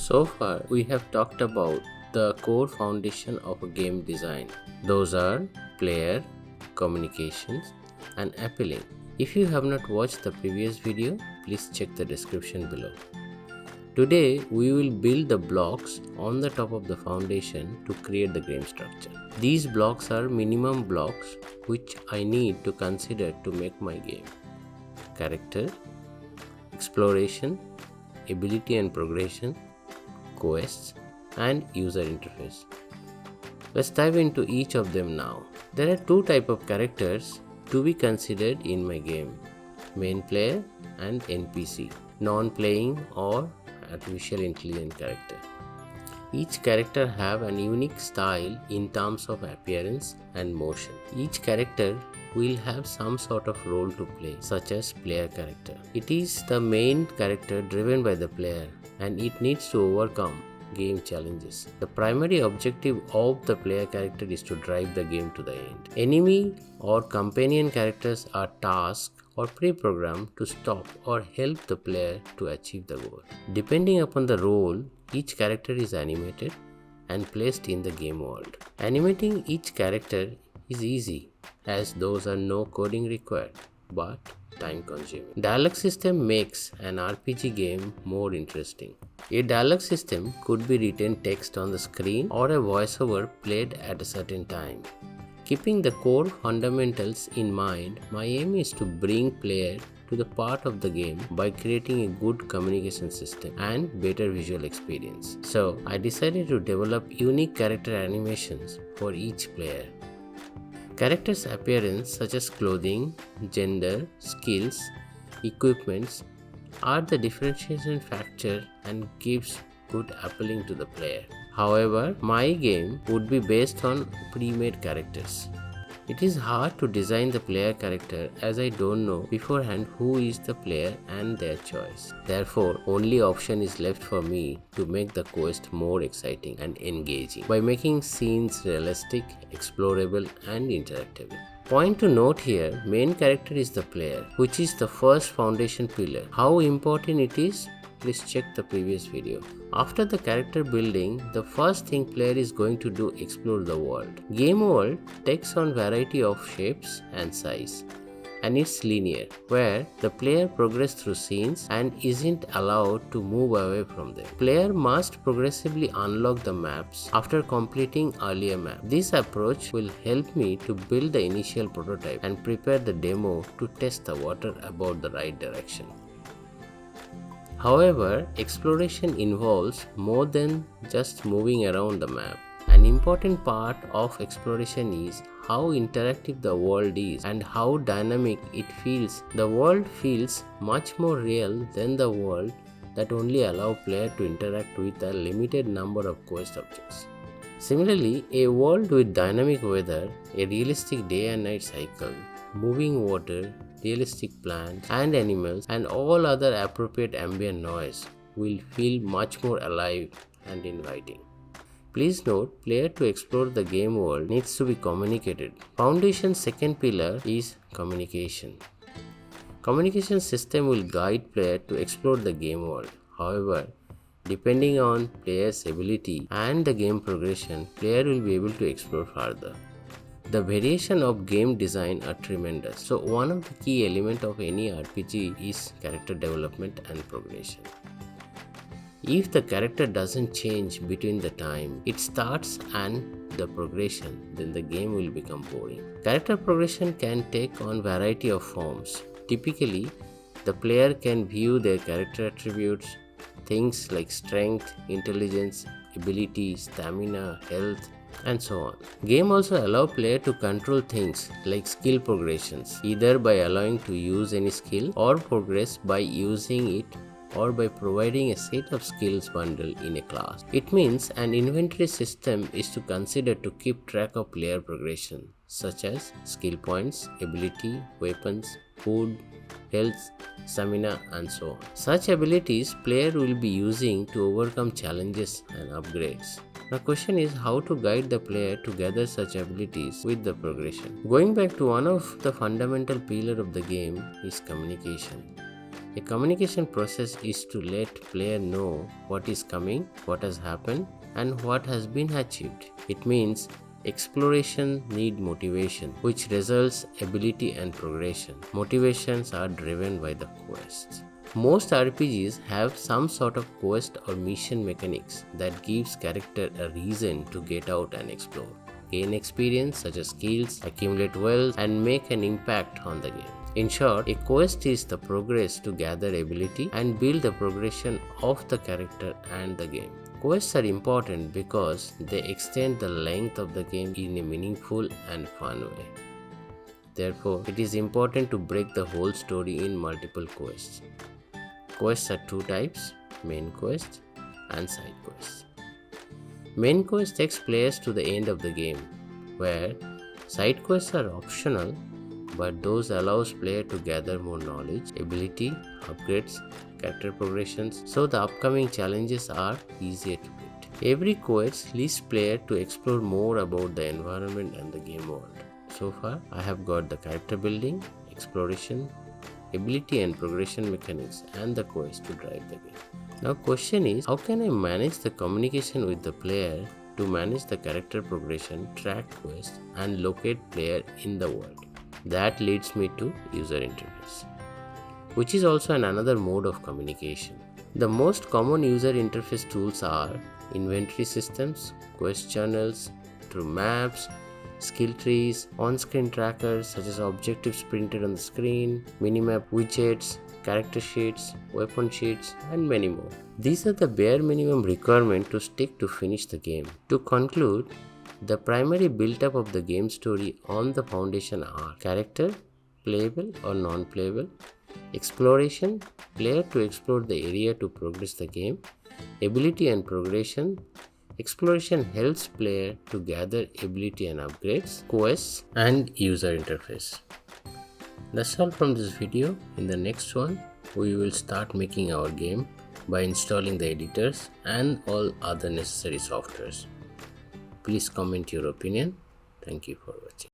So far, we have talked about the core foundation of a game design. Those are player, communications, and appealing. If you have not watched the previous video, please check the description below. Today, we will build the blocks on the top of the foundation to create the game structure. These blocks are minimum blocks which I need to consider to make my game. Character, exploration, ability and progression, quests, and user interface. Let's dive into each of them now. There are two types of characters to be considered in my game: main player and NPC, non-playing or artificial intelligence character. Each character have an unique style in terms of appearance and motion. Each character will have some sort of role to play, such as player character. It is the main character driven by the player and it needs to overcome game challenges. The primary objective of the player character is to drive the game to the end. Enemy or companion characters are tasked or pre-programmed to stop or help the player to achieve the goal. Depending upon the role, each character is animated and placed in the game world. Animating each character is easy as those are no coding required, but time consuming. Dialogue system makes an RPG game more interesting. A dialogue system could be written text on the screen or a voiceover played at a certain time. Keeping the core fundamentals in mind, my aim is to bring player to the part of the game by creating a good communication system and better visual experience. So I decided to develop unique character animations for each player. Characters' appearance such as clothing, gender, skills, equipments are the differentiation factor and gives good appealing to the player. However, my game would be based on pre-made characters. It is hard to design the player character as I don't know beforehand who is the player and their choice. Therefore, only option is left for me to make the quest more exciting and engaging by making scenes realistic, explorable and interactive. Point to note here, main character is the player, which is the first foundation pillar. How important it is? Please check the previous video. After the character building, the first thing player is going to do explore the world. Game world takes on variety of shapes and size, and it's linear, where the player progresses through scenes and isn't allowed to move away from them. Player must progressively unlock the maps after completing earlier map. This approach will help me to build the initial prototype and prepare the demo to test the water about the right direction. However, exploration involves more than just moving around the map. An important part of exploration is how interactive the world is and how dynamic it feels. The world feels much more real than the world that only allow player to interact with a limited number of quest objects. Similarly, a world with dynamic weather, a realistic day and night cycle, moving water, realistic plants and animals, and all other appropriate ambient noise will feel much more alive and inviting. Please note, player to explore the game world needs to be communicated. Foundation's second pillar is communication. Communication system will guide player to explore the game world. However, depending on player's ability and the game progression, player will be able to explore further. The variation of game design are tremendous. So one of the key elements of any RPG is character development and progression. If the character doesn't change between the time it starts and the progression, then the game will become boring. Character progression can take on variety of forms. Typically, the player can view their character attributes, things like strength, intelligence, ability, stamina, health, and so on. Game also allow player to control things like skill progressions, either by allowing to use any skill or progress by using it or by providing a set of skills bundle in a class. It means an inventory system is to consider to keep track of player progression, such as skill points, ability, weapons, food, health, stamina, and so on. Such abilities player will be using to overcome challenges and upgrades. The question is how to guide the player to gather such abilities with the progression. Going back to one of the fundamental pillars of the game is communication. A communication process is to let player know what is coming, what has happened, and what has been achieved. It means exploration need motivation, which results ability and progression. Motivations are driven by the quests. Most RPGs have some sort of quest or mission mechanics that gives character a reason to get out and explore, gain experience such as skills, accumulate wealth, and make an impact on the game. In short, a quest is the progress to gather ability and build the progression of the character and the game. Quests are important because they extend the length of the game in a meaningful and fun way. Therefore, it is important to break the whole story in multiple quests. Quests are two types, main quest and side quests. Main quest takes players to the end of the game, where side quests are optional, but those allows player to gather more knowledge, ability, upgrades, character progressions, so the upcoming challenges are easier to beat. Every quest leads player to explore more about the environment and the game world. So far, I have got the character building, exploration, ability and progression mechanics, and the quest to drive the game. Now question is, how can I manage the communication with the player to manage the character progression, track quest, and locate player in the world? That leads me to user interface, which is also another mode of communication. The most common user interface tools are inventory systems, quest channels, through maps, skill trees, on-screen trackers such as objectives printed on the screen, minimap widgets, character sheets, weapon sheets, and many more. These are the bare minimum requirement to stick to finish the game. To conclude, the primary build-up of the game story on the foundation are character, playable or non-playable, exploration, player to explore the area to progress the game, ability and progression. Exploration helps player to gather ability and upgrades, quests, and user interface. That's all from this video. In the next one, we will start making our game by installing the editors and all other necessary softwares. Please comment your opinion. Thank you for watching.